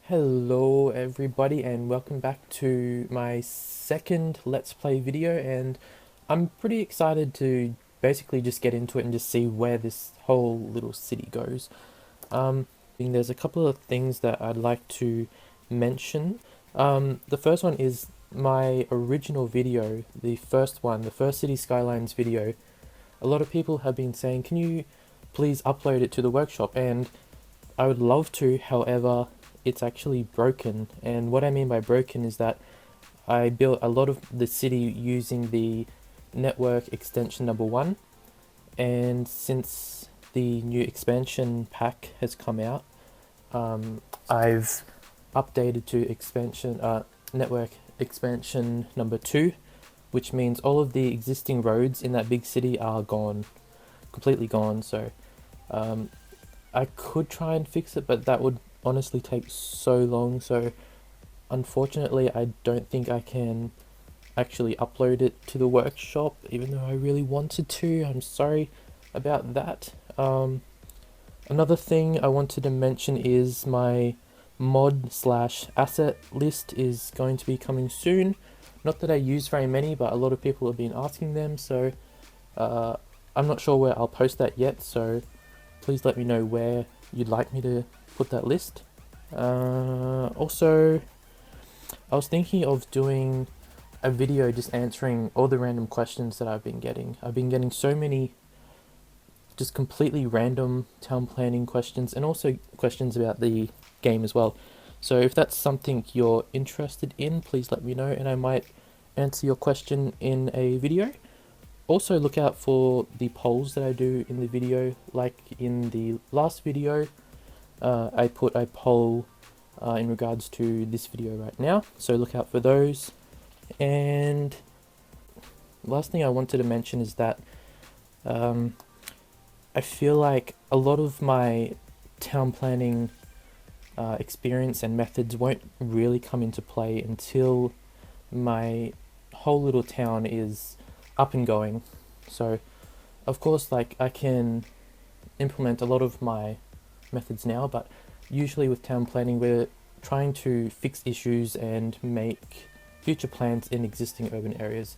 Hello everybody and welcome back to my second Let's Play video, and I'm pretty excited to basically just get into it and just see where this whole little city goes. There's a couple of things that I'd like to mention. The first one is my original video, the first one, the first Cities Skylines video. A lot of people have been saying, can you please upload it to the workshop? And I would love to, however, it's actually broken. And what I mean by broken is that I built a lot of the city using the network extension number 1, and since the new expansion pack has come out, I've updated to network expansion number 2, which means all of the existing roads in that big city are gone, completely gone. So I could try and fix it, but that would honestly take so long. So unfortunately, I don't think I can actually upload it to the workshop, even though I really wanted to. I'm sorry about that. Another thing I wanted to mention is my mod/asset list is going to be coming soon. Not that I use very many, but a lot of people have been asking them, so I'm not sure where I'll post that yet, so please let me know where you'd like me to put that list. Also, I was thinking of doing a video just answering all the random questions that I've been getting. I've been getting so many just completely random town planning questions, and also questions about the game as well. So if that's something you're interested in, please let me know and I might answer your question in a video. Also look out for the polls that I do in the video. Like in the last video, I put a poll in regards to this video right now, so look out for those. And last thing I wanted to mention is that I feel like a lot of my town planning experience and methods won't really come into play until my whole little town is up and going. So of course, like, I can implement a lot of my methods now, but usually with town planning we're trying to fix issues and make future plans in existing urban areas.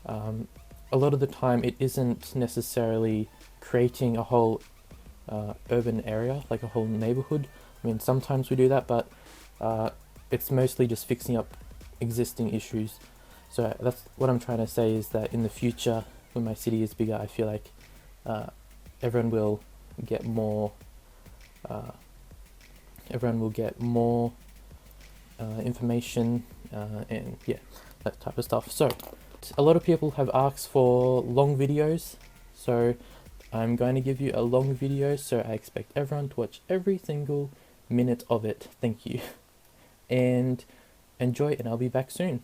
A lot of the time it isn't necessarily creating a whole urban area, like a whole neighborhood. I mean, sometimes we do that, but it's mostly just fixing up existing issues. So that's what I'm trying to say, is that in the future, when my city is bigger, I feel like everyone will get more information and yeah, that type of stuff. So a lot of people have asked for long videos, so I'm going to give you a long video, so I expect everyone to watch every single minute of it. Thank you and enjoy, and I'll be back soon.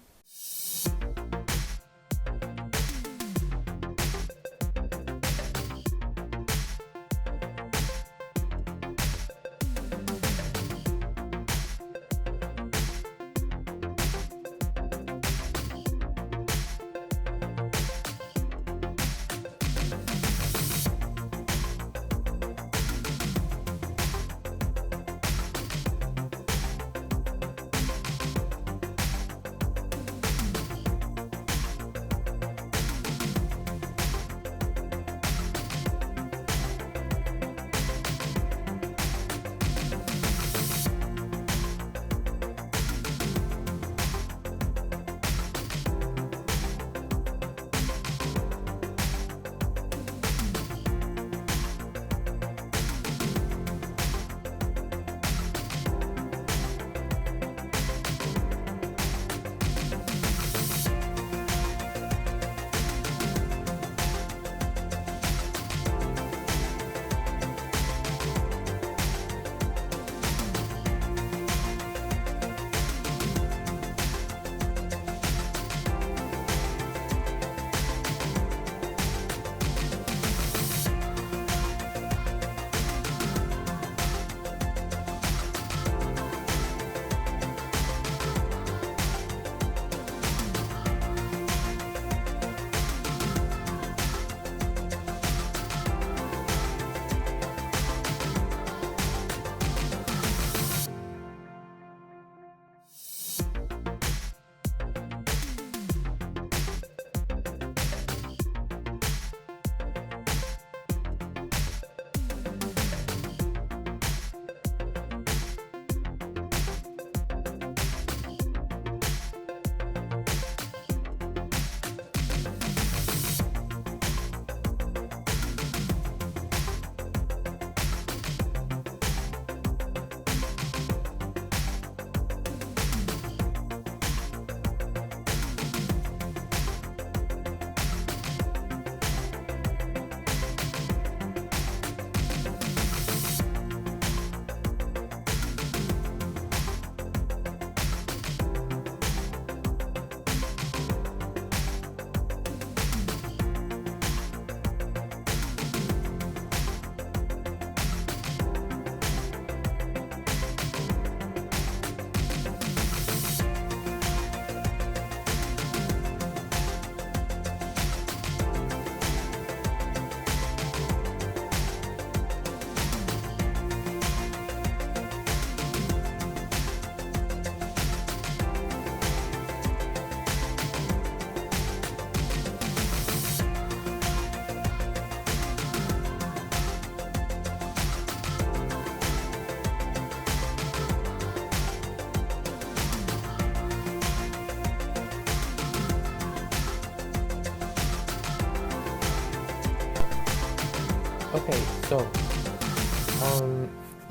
Okay, so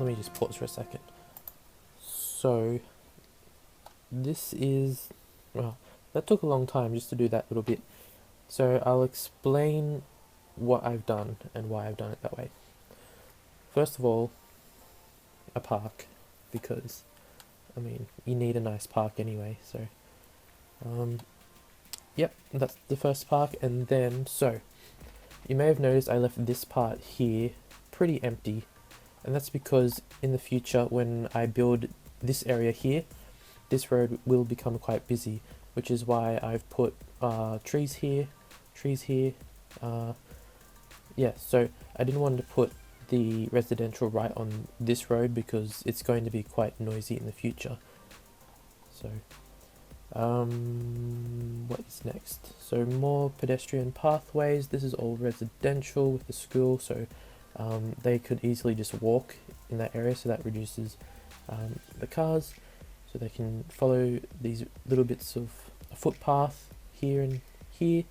let me just pause for a second. So this is, well, that took a long time just to do that little bit. So I'll explain what I've done and why I've done it that way. First of all, a park, because I mean you need a nice park anyway. So yep, that's the first park. And then, so you may have noticed I left this part here pretty empty, and that's because in the future when I build this area here, this road will become quite busy, which is why I've put trees here, yeah, so I didn't want to put the residential right on this road because it's going to be quite noisy in the future. So what is next? So more pedestrian pathways. This is all residential with the school, so they could easily just walk in that area, so that reduces the cars, so they can follow these little bits of a footpath here and here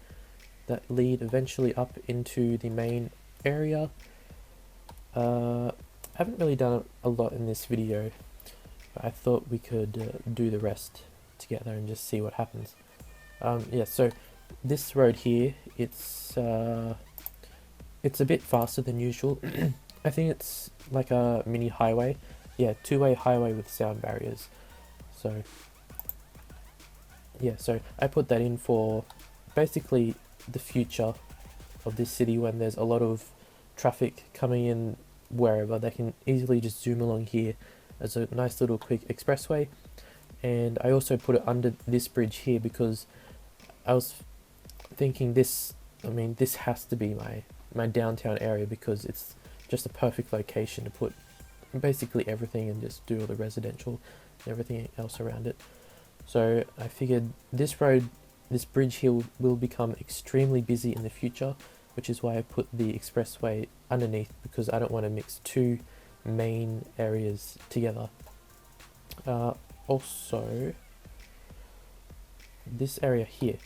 that lead eventually up into the main area. I haven't really done a lot in this video, but I thought we could do the rest together and just see what happens. Yeah, so this road here, it's a bit faster than usual. I think it's like a mini highway. Yeah, two-way highway with sound barriers. So yeah, so I put that in for basically the future of this city when there's a lot of traffic coming in wherever. They can easily just zoom along here as a nice little quick expressway. And I also put it under this bridge here because I was thinking this, I mean, this has to be my downtown area because it's just a perfect location to put basically everything and just do all the residential and everything else around it. So I figured this road, this bridge here will become extremely busy in the future, which is why I put the expressway underneath, because I don't want to mix two main areas together. Also, this area here,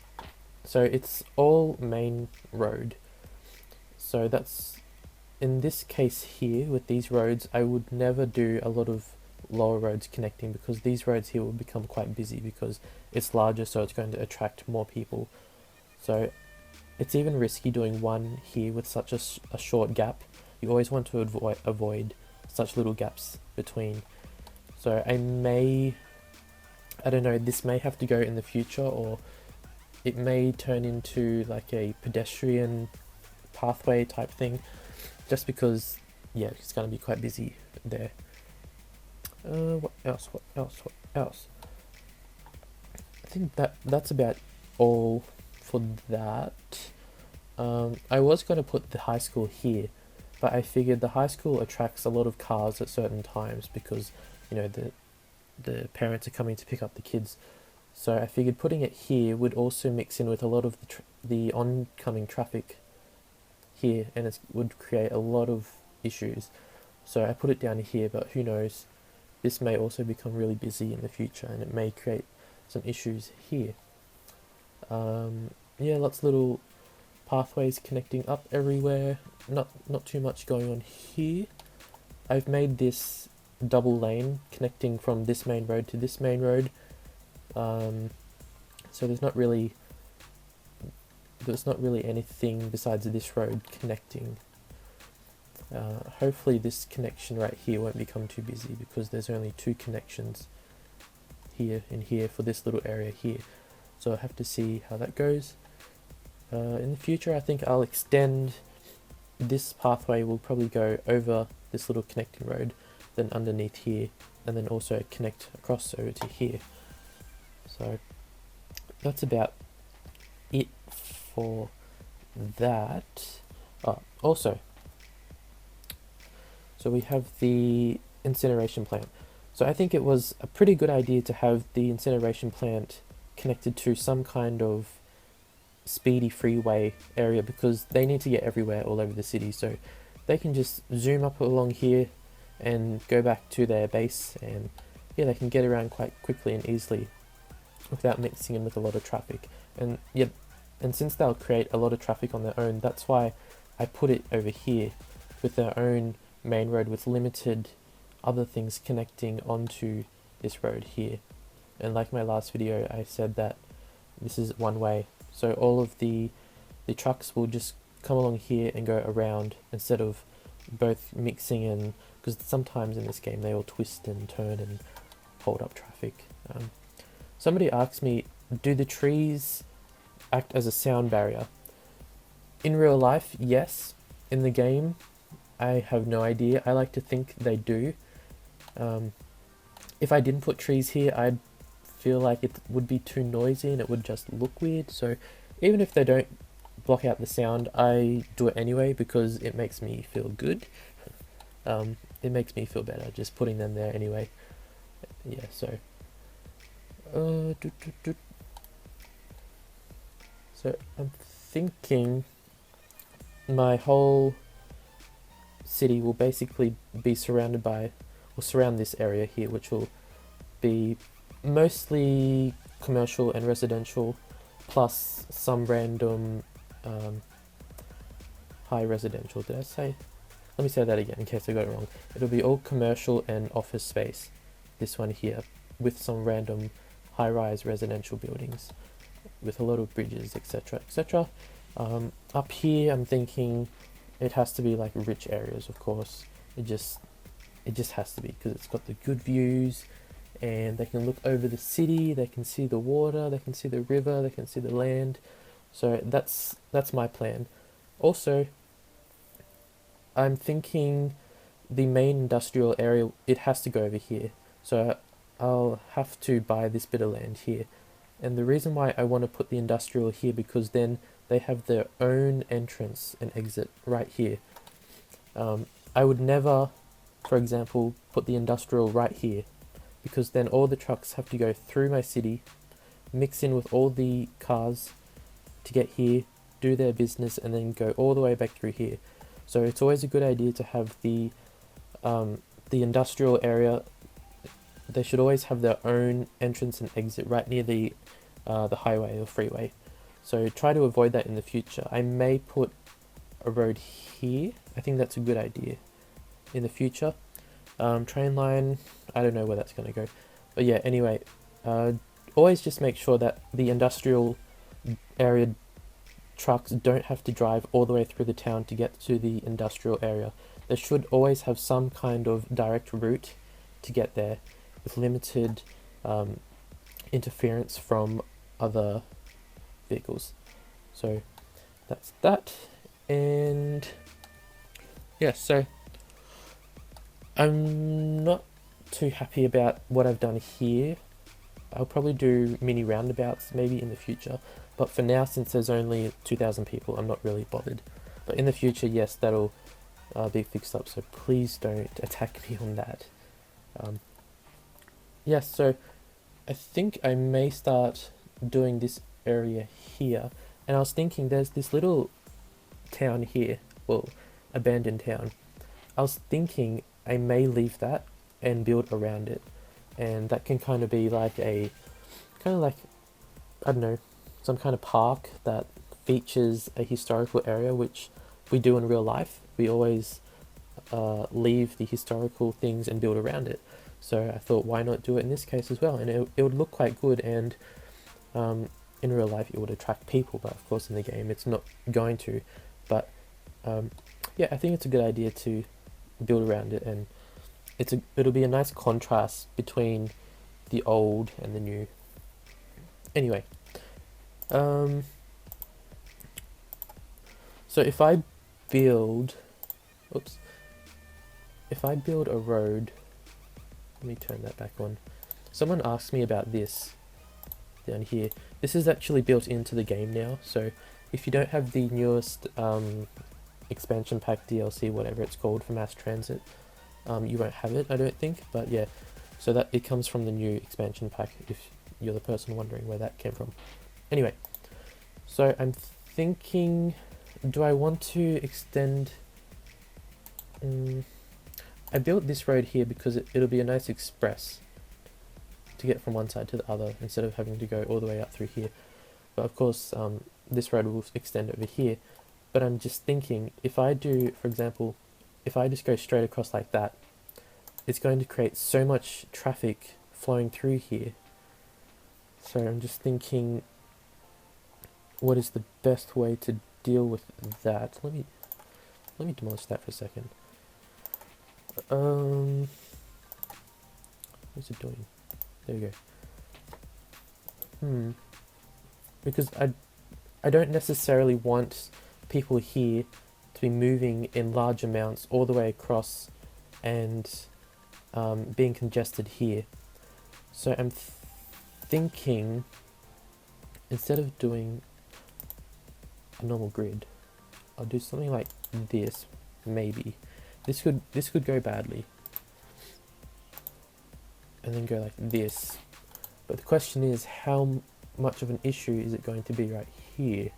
so it's all main road, so that's, in this case here with these roads, I would never do a lot of lower roads connecting because these roads here will become quite busy because it's larger, so it's going to attract more people. So it's even risky doing one here with such a short gap. You always want to avoid such little gaps between. So I don't know, this may have to go in the future, or it may turn into like a pedestrian pathway type thing, just because, yeah, it's going to be quite busy there. What else? I think that's about all for that. I was going to put the high school here, but I figured the high school attracts a lot of cars at certain times because, you know, the parents are coming to pick up the kids. So I figured putting it here would also mix in with a lot of the oncoming traffic here, and it would create a lot of issues. So I put it down here, but who knows, this may also become really busy in the future and it may create some issues here. Yeah, lots of little pathways connecting up everywhere, not too much going on here. I've made this double lane connecting from this main road to this main road, so there's not really anything besides this road connecting. Hopefully this connection right here won't become too busy because there's only two connections here and here for this little area here, so I'll have to see how that goes. In the future I think I'll extend this pathway, will probably go over this little connecting road, then underneath here, and then also connect across over to here. So that's about it for that. Also, so we have the incineration plant. So I think it was a pretty good idea to have the incineration plant connected to some kind of speedy freeway area because they need to get everywhere all over the city, so they can just zoom up along here and go back to their base, and yeah, they can get around quite quickly and easily without mixing in with a lot of traffic. And yeah, and since they'll create a lot of traffic on their own, that's why I put it over here, with their own main road with limited other things connecting onto this road here. And like my last video, I said that this is one way, so all of the trucks will just come along here and go around instead of both mixing in, because sometimes in this game they all twist and turn and hold up traffic. Somebody asked me, do the trees act as a sound barrier? In real life, yes. In the game, I have no idea. I like to think they do. If I didn't put trees here, I'd feel like it would be too noisy and it would just look weird. So even if they don't block out the sound, I do it anyway because it makes me feel good. It makes me feel better just putting them there anyway. Yeah, so so I'm thinking my whole city will basically be surrounded by, or surround this area here, which will be mostly commercial and residential, plus some random high residential. Did I say? Let me say that again in case I got it wrong. It'll be all commercial and office space, this one here, with some random high-rise residential buildings with a lot of bridges, etc., etc. Up here I'm thinking it has to be like rich areas, of course. It just has to be, because it's got the good views and they can look over the city, they can see the water, they can see the river, they can see the land. So that's my plan. Also, I'm thinking the main industrial area, it has to go over here. So I'll have to buy this bit of land here. And the reason why I want to put the industrial here, because then they have their own entrance and exit right here. I would never, for example, put the industrial right here, because then all the trucks have to go through my city, mix in with all the cars to get here, do their business, and then go all the way back through here. So it's always a good idea to have the industrial area. They should always have their own entrance and exit right near the highway or freeway. So try to avoid that in the future. I may put a road here. I think that's a good idea in the future. Train line, I don't know where that's going to go. But yeah, anyway, always just make sure that the industrial area trucks don't have to drive all the way through the town to get to the industrial area. They should always have some kind of direct route to get there with limited interference from other vehicles. So that's that. And yeah, so I'm not too happy about what I've done here. I'll probably do mini roundabouts maybe in the future, but for now, since there's only 2,000 people, I'm not really bothered. But in the future, yes, that'll be fixed up, so please don't attack me on that. Yes, so I think I may start doing this area here, and I was thinking there's this little town here, well, abandoned town. I was thinking I may leave that and build around it, and that can kind of be like I don't know, some kind of park that features a historical area, which we do in real life. We always leave the historical things and build around it. So I thought, why not do it in this case as well? And it would look quite good, and in real life it would attract people, but of course in the game it's not going to. But yeah, I think it's a good idea to build around it, and it'll be a nice contrast between the old and the new. Anyway, so if I build a road, let me turn that back on. Someone asked me about this down here. This is actually built into the game now, so if you don't have the newest expansion pack, DLC, whatever it's called, for mass transit, you won't have it, I don't think. But yeah, so that it comes from the new expansion pack, if you're the person wondering where that came from. Anyway, so I'm thinking, do I want to extend... I built this road here because it'll be a nice express to get from one side to the other instead of having to go all the way up through here. But of course, this road will extend over here. But I'm just thinking, if I do, for example, if I just go straight across like that, it's going to create so much traffic flowing through here. So I'm just thinking, what is the best way to deal with that? Let me demolish that for a second. What's it doing? There we go. Because I don't necessarily want people here to be moving in large amounts all the way across and being congested here. So I'm thinking, instead of doing a normal grid, I'll do something like this. Maybe this could go badly, and then go like this. But the question is, how much of an issue is it going to be right here?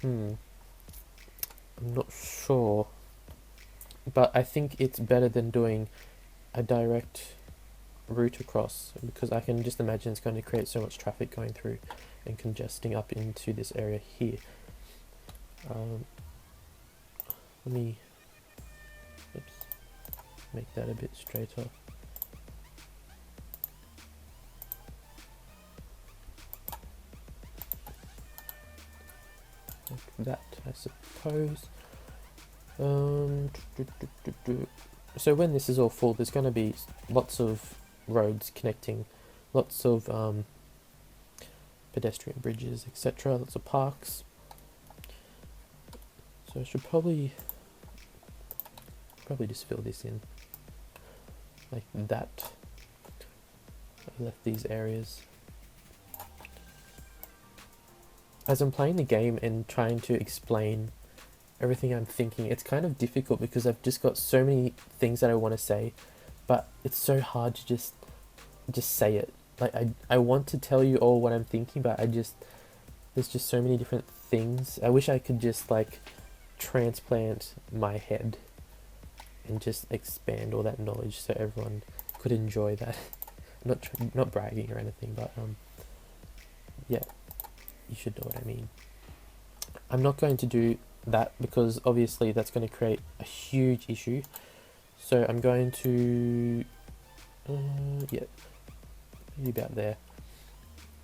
I'm not sure, but I think it's better than doing a direct route across, because I can just imagine it's going to create so much traffic going through and congesting up into this area here. Let me make that a bit straighter. Like that, I suppose. So when this is all full, there's going to be lots of roads connecting, lots of pedestrian bridges, etc., lots of parks. So I should probably just fill this in like that. I left these areas. As I'm playing the game and trying to explain everything I'm thinking, it's kind of difficult because I've just got so many things that I want to say, but it's so hard to just say it. Like I want to tell you all what I'm thinking, but there's just so many different things. I wish I could just like transplant my head and just expand all that knowledge so everyone could enjoy that. Not bragging or anything, but yeah, you should know what I mean. I'm not going to do that because obviously that's going to create a huge issue. So I'm going to yeah, maybe about there,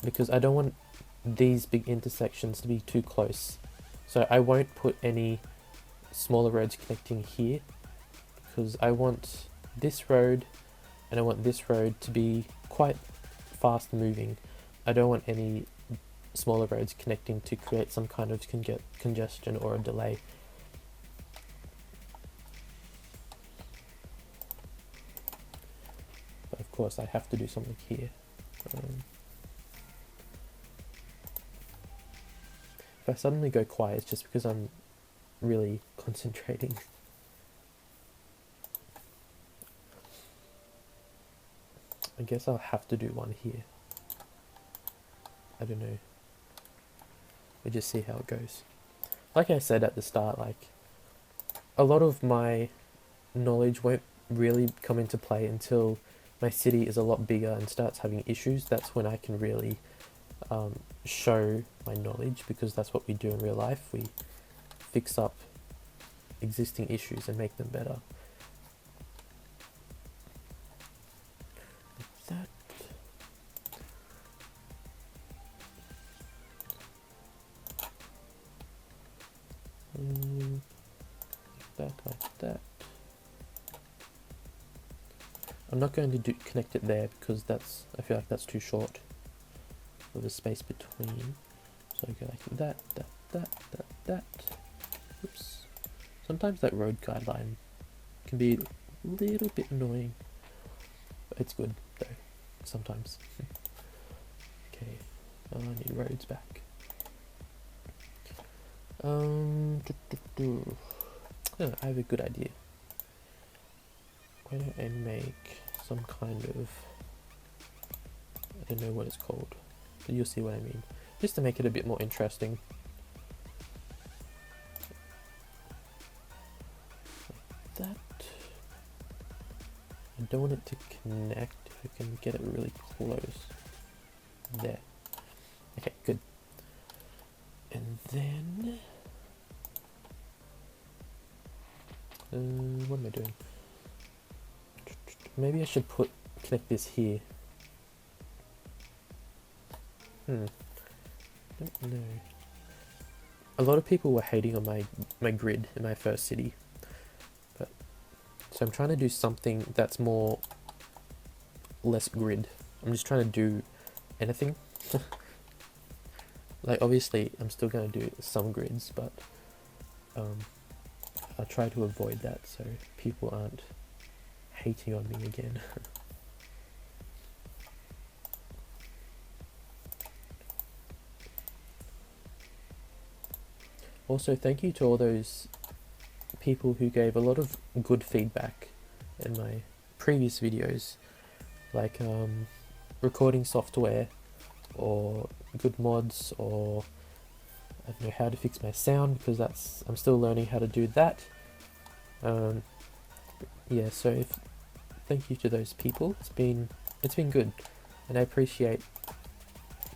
because I don't want these big intersections to be too close. So I won't put any smaller roads connecting here, because I want this road and I want this road to be quite fast moving. I don't want any smaller roads connecting to create some kind of congestion or a delay. But of course I have to do something here. If I suddenly go quiet, it's just because I'm really concentrating. I guess I'll have to do one here. I don't know. We'll just see how it goes. Like I said at the start, like, a lot of my knowledge won't really come into play until my city is a lot bigger and starts having issues. That's when I can really show my knowledge, because that's what we do in real life. We fix up existing issues and make them better. Like that. Like that. I'm not going to connect it there because I feel like that's too short of a space between. So I go like that. Oops. Sometimes that road guideline can be a little bit annoying, but it's good though, sometimes. Okay, I need roads back. Yeah, I have a good idea. Why don't I make some kind of, I don't know what it's called, but you'll see what I mean, just to make it a bit more interesting. Like that. I don't want it to connect. If I can get it really close. There. Okay, good. And then What am I doing? Maybe I should connect this here. Don't know. A lot of people were hating on my grid in my first city, but so I'm trying to do something that's less grid. I'm just trying to do anything. Like obviously I'm still gonna do some grids, but I'll try to avoid that so people aren't hating on me again. Also, thank you to all those people who gave a lot of good feedback in my previous videos, like recording software or good mods, or I don't know how to fix my sound, because I'm still learning how to do that. Yeah, so thank you to those people. It's been good, and I appreciate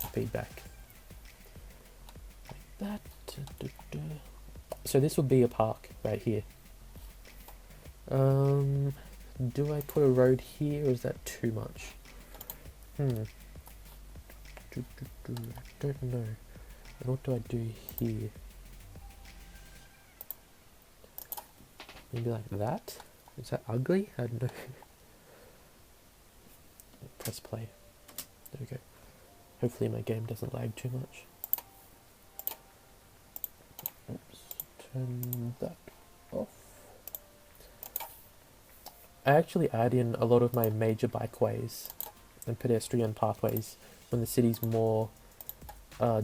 the feedback. Like that. So this will be a park right here. Do I put a road here, or is that too much? Don't know. And what do I do here? Maybe like that? Is that ugly? I don't know. Press play. There we go. Hopefully my game doesn't lag too much. Oops. Turn that off. I actually add in a lot of my major bikeways and pedestrian pathways when the city's more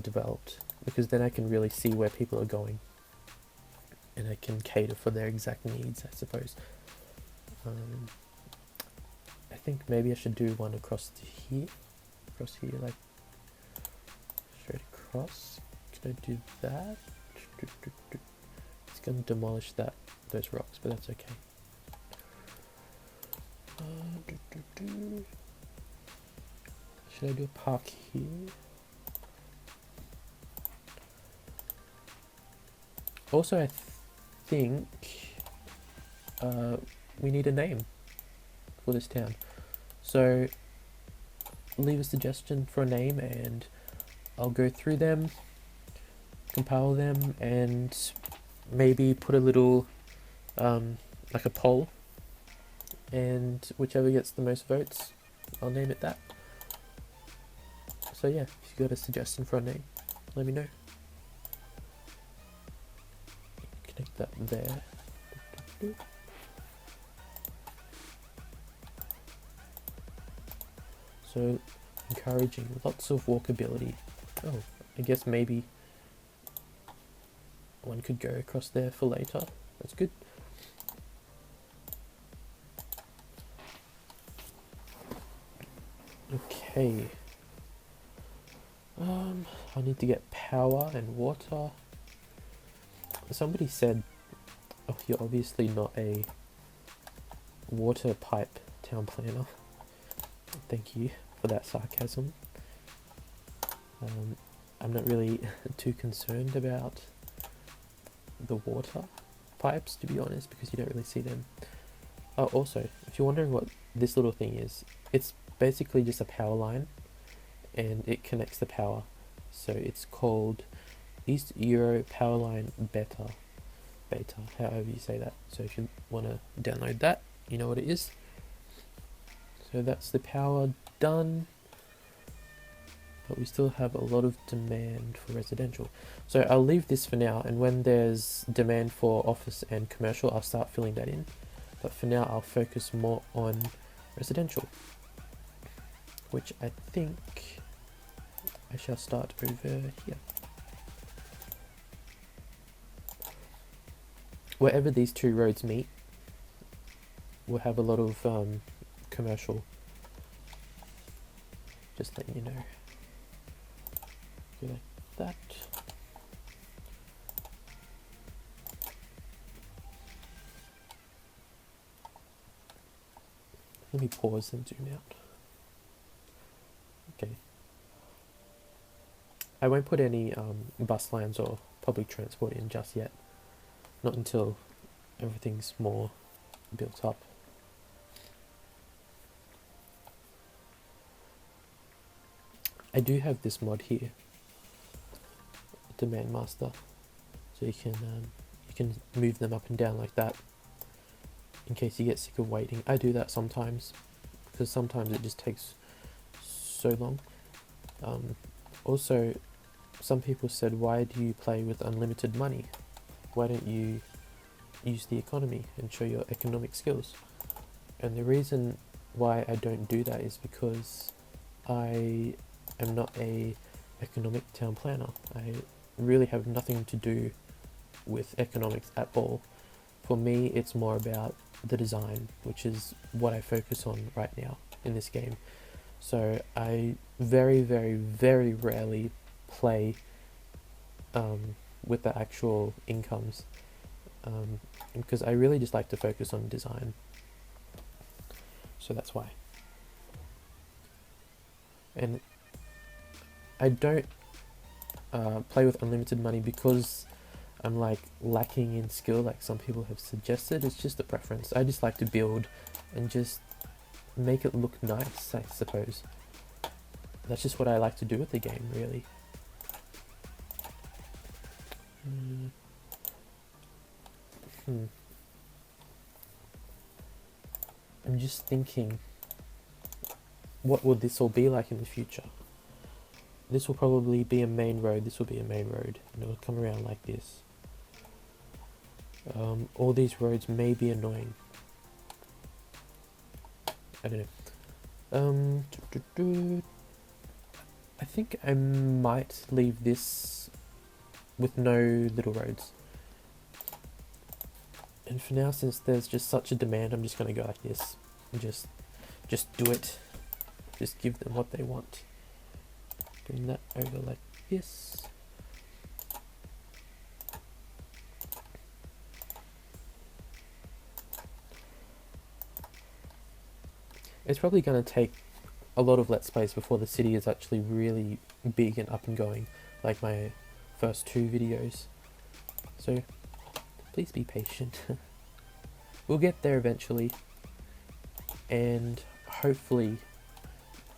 developed, because then I can really see where people are going and I can cater for their exact needs, I suppose. I think maybe I should do one across here, like straight across. Can I do that? It's gonna demolish those rocks, but that's okay. Should I do a park here? Also, I think we need a name for this town. So leave a suggestion for a name and I'll go through them, compile them, and maybe put a little like a poll, and whichever gets the most votes, I'll name it that. So yeah, if you got a suggestion for a name, let me know. Connect that there. So encouraging lots of walkability. Oh, I guess maybe one could go across there for later. That's good. Okay. I need to get power and water. Somebody said, oh, you're obviously not a water pipe town planner. Thank you for that sarcasm. I'm not really too concerned about the water pipes, to be honest, because you don't really see them. Oh, also, if you're wondering what this little thing is, it's basically just a power line and it connects the power. So it's called East Euro Power Line Beta, however you say that. So if you want to download that, you know what it is. So that's the power done, but we still have a lot of demand for residential. So I'll leave this for now, and when there's demand for office and commercial, I'll start filling that in. But for now, I'll focus more on residential, which I think I shall start over here. Wherever these two roads meet, we'll have a lot of commercial. Just letting you know. Go like that. Let me pause and zoom out. Okay. I won't put any bus lines or public transport in just yet. Not until everything's more built up. I do have this mod here, Domain Master, so you can move them up and down like that in case you get sick of waiting. I do that sometimes because sometimes it just takes so long. Also, some people said, why do you play with unlimited money? Why don't you use the economy and show your economic skills? And the reason why I don't do that is because I am not a economic town planner. I really have nothing to do with economics at all. For me, it's more about the design, which is what I focus on right now in this game. So I very, very, very rarely play with the actual incomes, because I really just like to focus on design. So that's why. And I don't play with unlimited money because I'm like lacking in skill, like some people have suggested. It's just a preference. I just like to build and just make it look nice, I suppose. That's just what I like to do with the game, really. I'm just thinking, what will this all be like in the future? This will probably be a main road, this will be a main road, and it will come around like this. All these roads may be annoying. I don't know. I think I might leave this with no little roads. And for now, since there's just such a demand, I'm just going to go like this. And just do it. Just give them what they want. Bring that over like this. It's probably going to take a lot of Let's Plays before the city is actually really big and up and going, like my first 2 videos. So please be patient. We'll get there eventually, and hopefully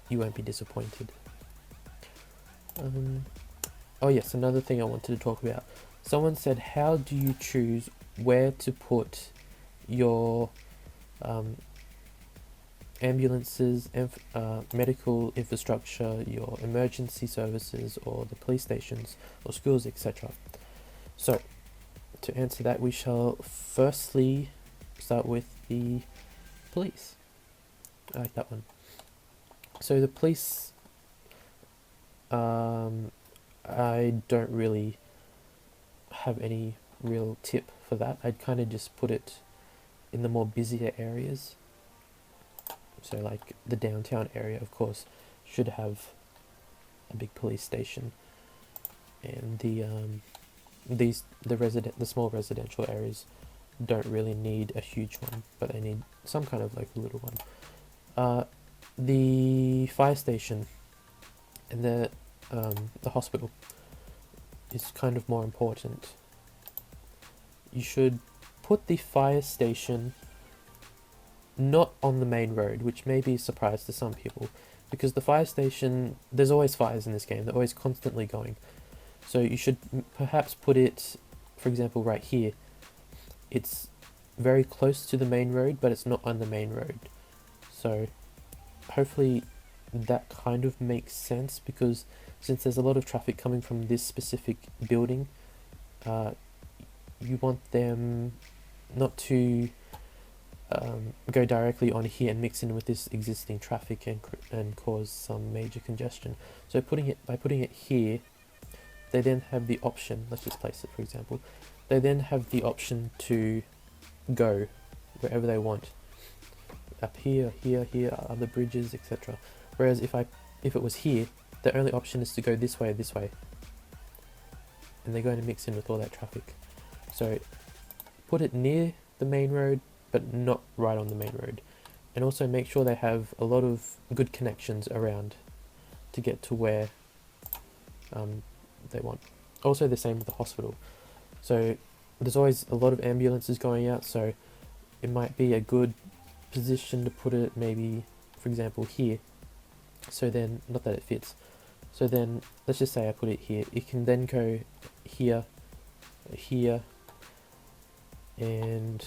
you won't be disappointed. Oh yes, another thing I wanted to talk about. Someone said, how do you choose where to put your ambulances, medical infrastructure, your emergency services, or the police stations, or schools, etc. So, to answer that, we shall firstly start with the police. I like that one. So the police, I don't really have any real tip for that. I'd kind of just put it in the more busier areas. So like the downtown area, of course, should have a big police station, and the small residential areas don't really need a huge one, but they need some kind of like a little one. The fire station and the hospital is kind of more important. You should put the fire station not on the main road, which may be a surprise to some people, because the fire station, there's always fires in this game, they're always constantly going. So you should perhaps put it, for example, right here. It's very close to the main road, but it's not on the main road. So hopefully that kind of makes sense, because since there's a lot of traffic coming from this specific building, you want them not to go directly on here and mix in with this existing traffic and cause some major congestion. So by putting it here, they then have the option, let's just place it for example, they then have the option to go wherever they want, up here, other bridges, etc. Whereas if it was here, the only option is to go this way, and they're going to mix in with all that traffic. So put it near the main road, but not right on the main road. And also make sure they have a lot of good connections around to get to where they want. Also the same with the hospital. So there's always a lot of ambulances going out, so it might be a good position to put it, maybe, for example, here. So then, not that it fits. So then, let's just say I put it here. It can then go here, here, and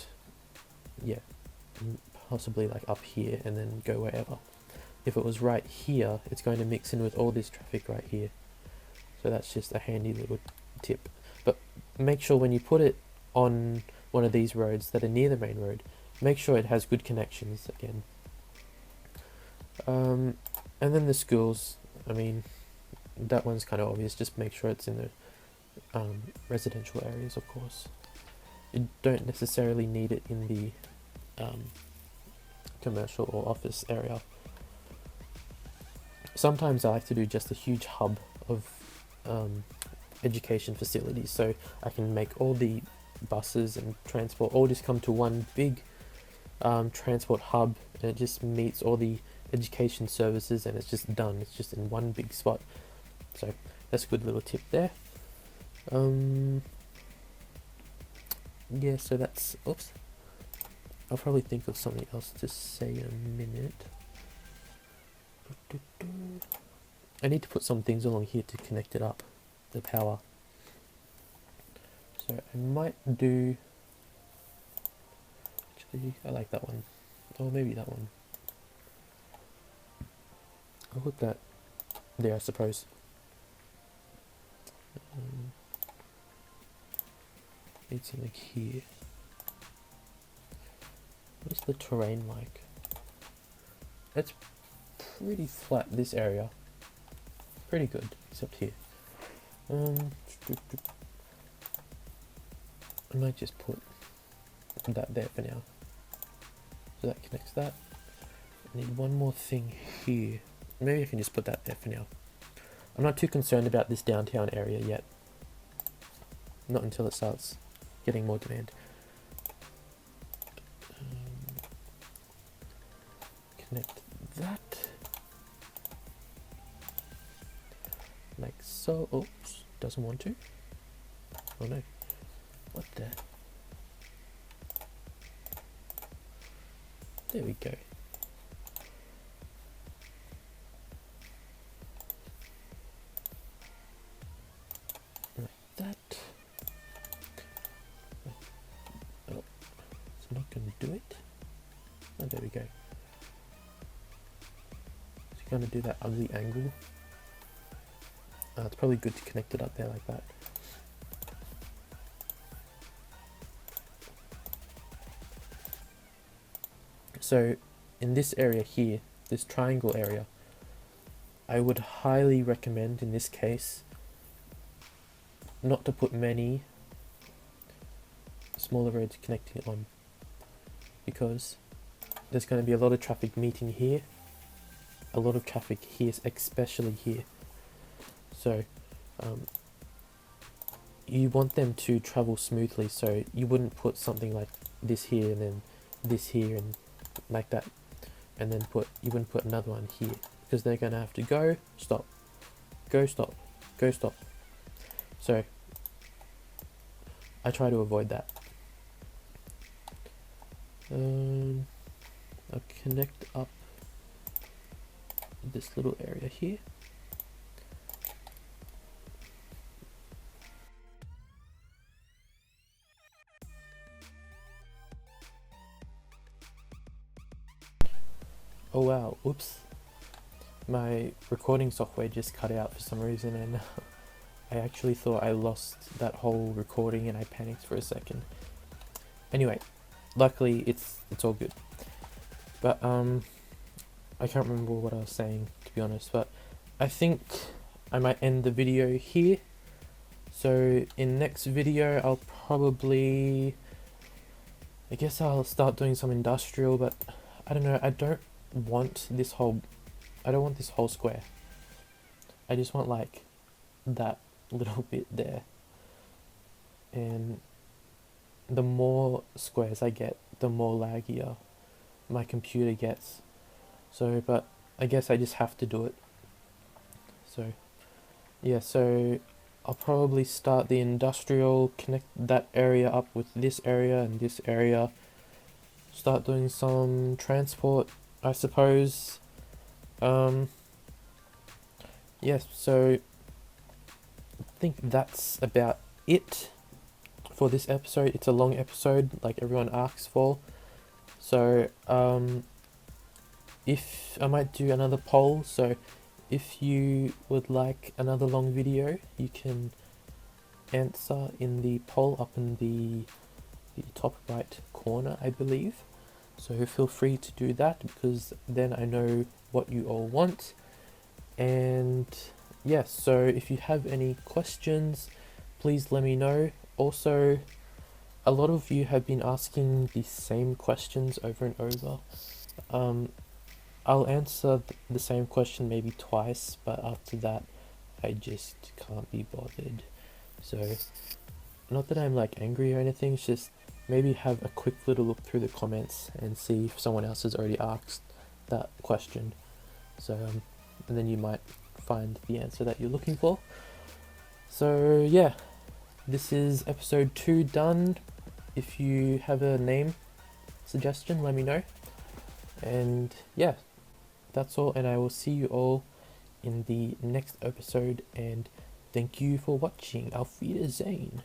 yeah, possibly like up here, and then go wherever. If it was right here, it's going to mix in with all this traffic right here. So that's just a handy little tip. But make sure when you put it on one of these roads that are near the main road, make sure it has good connections again. And then the schools, I mean, that one's kind of obvious. Just make sure it's in the residential areas, of course. You don't necessarily need it in the commercial or office area. Sometimes I like to do just a huge hub of education facilities, so I can make all the buses and transport all just come to one big transport hub, and it just meets all the education services, and it's just done. It's just in one big spot. So that's a good little tip there. Yeah, so that's, oops, I'll probably think of something else to say in a minute. I need to put some things along here to connect it up, the power. So I might do, actually I like that one, or maybe that one. I'll put that there, I suppose. Need something here. What's the terrain like? It's pretty flat, this area. Pretty good, except here. I might just put that there for now. So that connects that. I need one more thing here. Maybe I can just put that there for now. I'm not too concerned about this downtown area yet. Not until it starts getting more demand. Connect that. Like so. Oops, doesn't want to. Oh no. What the? There we go. Like that. Oh, it's not going to do it. Oh, there we go. It's going to do that ugly angle. It's probably good to connect it up there like that. So in this area here, this triangle area, I would highly recommend in this case not to put many smaller roads connecting it on, because there's going to be a lot of traffic meeting here, a lot of traffic here, especially here. So you want them to travel smoothly, so you wouldn't put something like this here and then this here and like that, and then you wouldn't put another one here, because they're going to have to go, stop, go, stop, go, stop. So I try to avoid that. I'll connect up this little area here. Oh wow, oops. My recording software just cut out for some reason, and I actually thought I lost that whole recording and I panicked for a second. Anyway, luckily it's all good. But I can't remember what I was saying, to be honest, but I think I might end the video here. So in next video I'll probably, I guess I'll start doing some industrial, but I don't know, I don't want this whole square. I just want like that little bit there, and the more squares I get, the more laggier my computer gets. So, but I guess I just have to do it. So yeah, so I'll probably start the industrial, connect that area up with this area and this area, start doing some transport, I suppose. Yes, so I think that's about it for this episode. It's a long episode, like everyone asks for. So, if I might do another poll, so if you would like another long video, you can answer in the poll up in the top right corner, I believe. So feel free to do that, because then I know what you all want. And yes, so if you have any questions, please let me know. Also, a lot of you have been asking the same questions over and over. I'll answer the same question maybe twice, but after that, I just can't be bothered. So, not that I'm like angry or anything, it's just maybe have a quick little look through the comments and see if someone else has already asked that question. So, and then you might find the answer that you're looking for. So, yeah, this is episode 2 done. If you have a name suggestion, let me know. And yeah, that's all, and I will see you all in the next episode, and thank you for watching. Auf Wiedersehen.